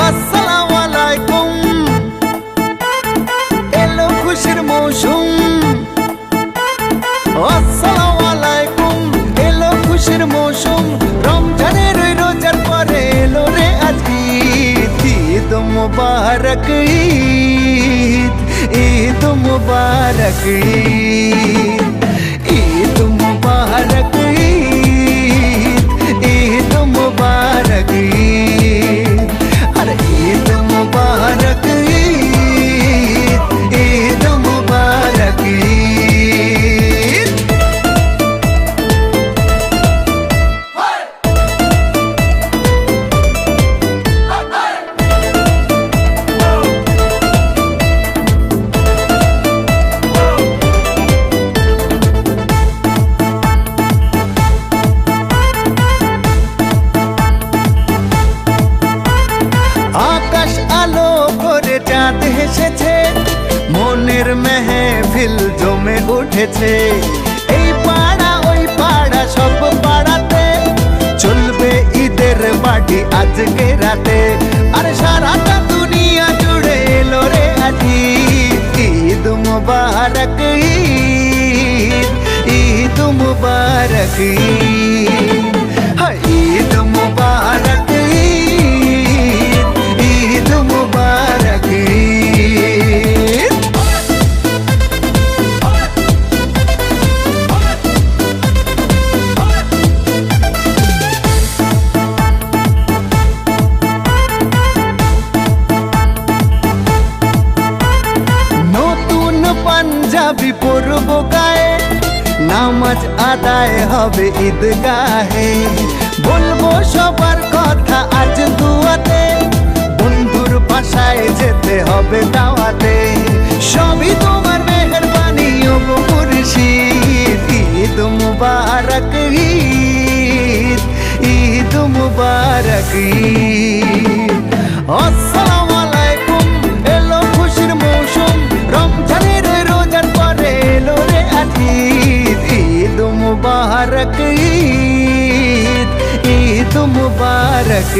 আসসালামু আলাইকুম এলো খুশির মৌসুম আসসালামু আলাইকুম এলো খুশির মৌসুম রমজানের রোজার পরে এলো রে আজ ঈদ মুবারক ঈদ মুবারক ঈদ মুবারক ঈদ মুবারক ঈদ মুবারক ঈদ মুবারক আকাশ আলো করে চাঁদ হেসেছে মনের মেহফিল জমে উঠেছে এই পাড়া ওই পাড়া সব পাড়াতে চলবে ঈদের পার্টি আজকে রাতে আর সারাটা দুনিয়া জুড়ে এলো রে আজ ঈদ মুবারক ঈদ মুবারক ঈদ মুবারক ঈদ মুবারক নতুন পাঞ্জাবি পরব গায়ে নামাজ আদায় হবে ঈদগাহে বলবো সবার কথা আজ দুয়াতে বন্ধুর বাসায় যেতে হবে দাওয়াতে সবই তোমার মেহেরবানি ও মুর্শিদ ঈদ মুবারক ঈদ মুবারক আসসালামু আলাইকুম এলো খুশির মৌসুম রমজানের রোজার পরে এলো রে আজ ঈদ মুবারক ঈদ মুবারক